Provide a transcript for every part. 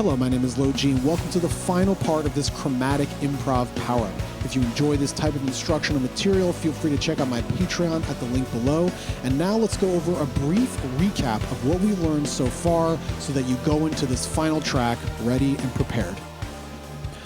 Hello, my name is LoG, and welcome to the final part of this Chromatic Improv Power-Up. If you enjoy this type of instructional material, feel free to check out my Patreon at the link below. And now let's go over a brief recap of what we learned so far so that you go into this final track ready and prepared.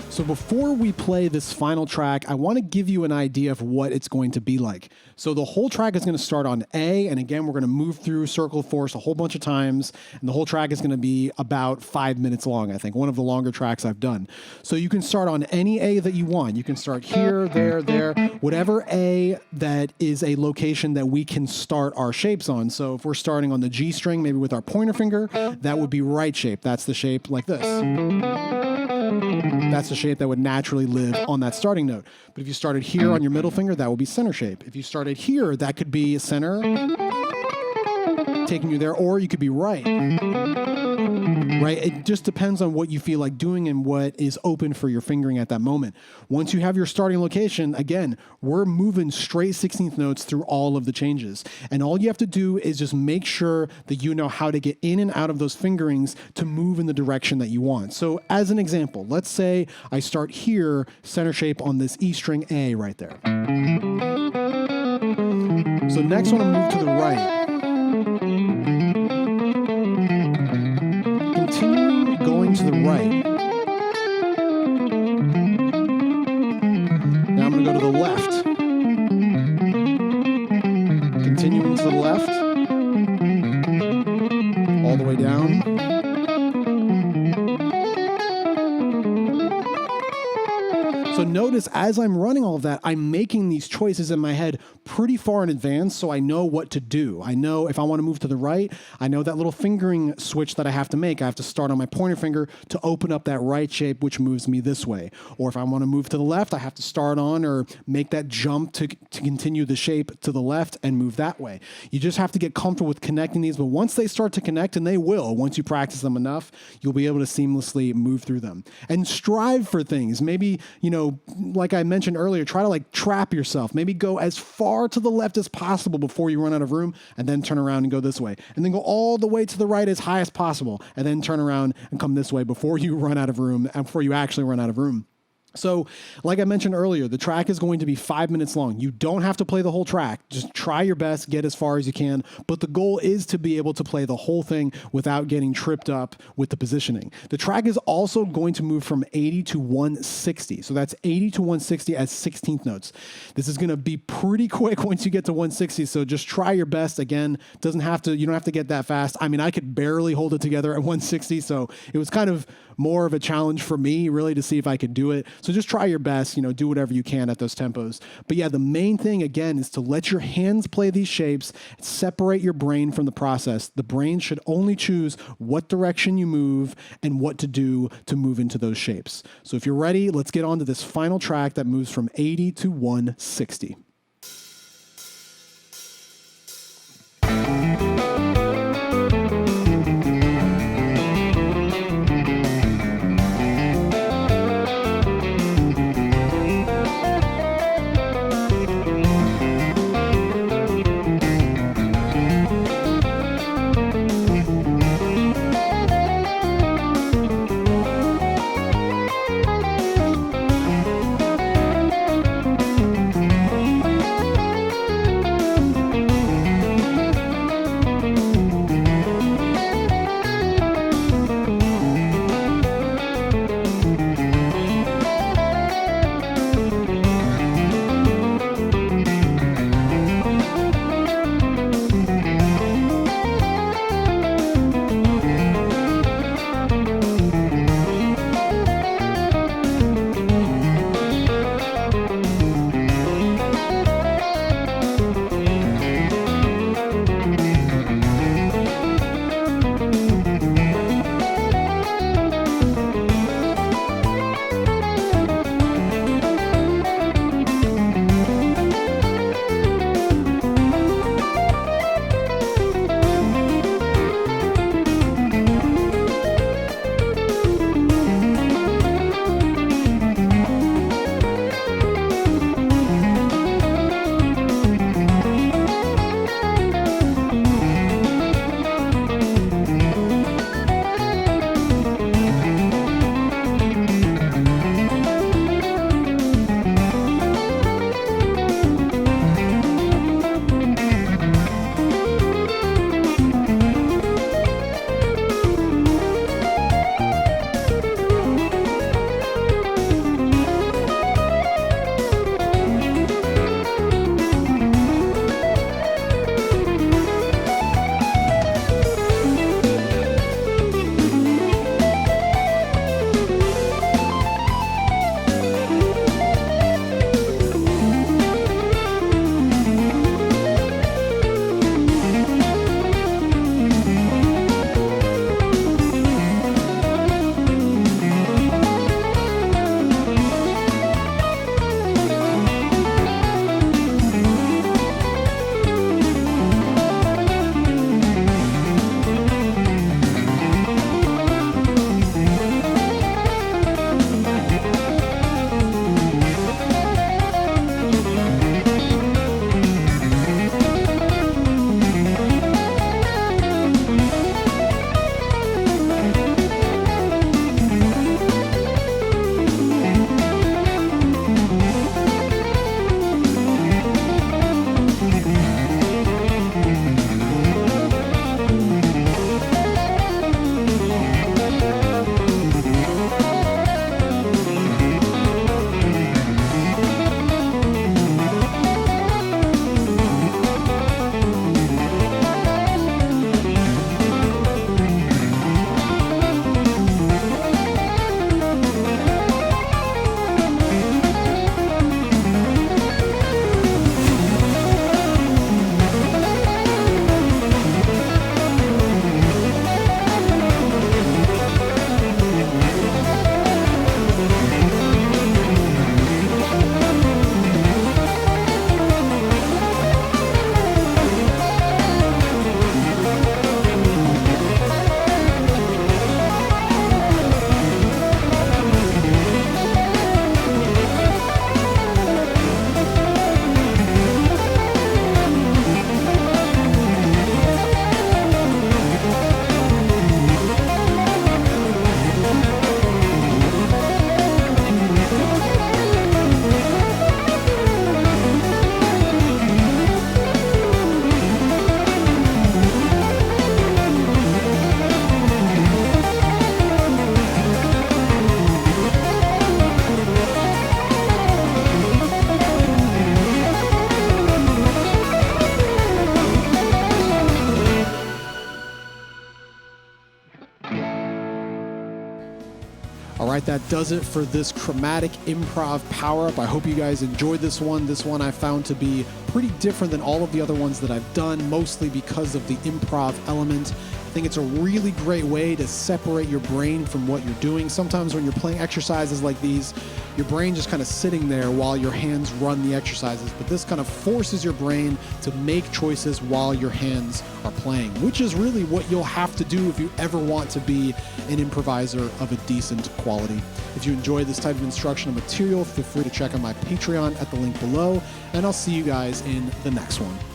So before we play this final track, I want to give you an idea of what it's going to be like. So the whole track is going to start on A, and again, we're going to move through Circle of Force a whole bunch of times, and the whole track is going to be about 5 minutes long, I think, one of the longer tracks I've done. So you can start on any A that you want. You can start here, there, whatever A that is a location that we can start our shapes on. So if we're starting on the G string, maybe with our pointer finger, that would be right shape. That's the shape like this. That's the shape that would naturally live on that starting note. But if you started here on your middle finger, that would be center shape. If you started here, that could be center, taking you there, or you could be right. Right? It just depends on what you feel like doing and what is open for your fingering at that moment. Once you have your starting location, again, we're moving straight 16th notes through all of the changes. And all you have to do is just make sure that you know how to get in and out of those fingerings to move in the direction that you want. So as an example, let's say I start here, center shape on this E string A right there. So next I want to move to the right. Continuing going to the right. Now I'm going to go to the left. Continuing to the left. All the way down. So notice as I'm running all of that, I'm making these choices in my head pretty far in advance so I know what to do. I know if I want to move to the right, I know that little fingering switch that I have to make. I have to start on my pointer finger to open up that right shape, which moves me this way. Or if I want to move to the left, I have to start on or make that jump to continue the shape to the left and move that way. You just have to get comfortable with connecting these, but once they start to connect, and they will, once you practice them enough, you'll be able to seamlessly move through them. And strive for things. Maybe, like I mentioned earlier, try to trap yourself. Maybe go as far to the left as possible before you run out of room, and then turn around and go this way. And then go all the way to the right as high as possible, and then turn around and come this way before you run out of room, and before you actually run out of room. So, like I mentioned earlier, the track is going to be 5 minutes long. You don't have to play the whole track. Just try your best, get as far as you can. But the goal is to be able to play the whole thing without getting tripped up with the positioning. The track is also going to move from 80 to 160. So that's 80 to 160 as 16th notes. This is going to be pretty quick once you get to 160. So just try your best. Again, you don't have to get that fast. I mean, I could barely hold it together at 160. So it was kind of more of a challenge for me, really, to see if I could do it. So just try your best, do whatever you can at those tempos. But yeah, the main thing, again, is to let your hands play these shapes, separate your brain from the process. The brain should only choose what direction you move and what to do to move into those shapes. So if you're ready, let's get on to this final track that moves from 80 to 160. All right, that does it for this Chromatic Improv power-up. I hope you guys enjoyed this one. This one I found to be pretty different than all of the other ones that I've done, mostly because of the improv element. I think it's a really great way to separate your brain from what you're doing. Sometimes when you're playing exercises like these, your brain just kind of sitting there while your hands run the exercises. But this kind of forces your brain to make choices while your hands are playing, which is really what you'll have to do if you ever want to be an improviser of a decent quality. If you enjoy this type of instructional material, feel free to check out my Patreon at the link below, and I'll see you guys in the next one.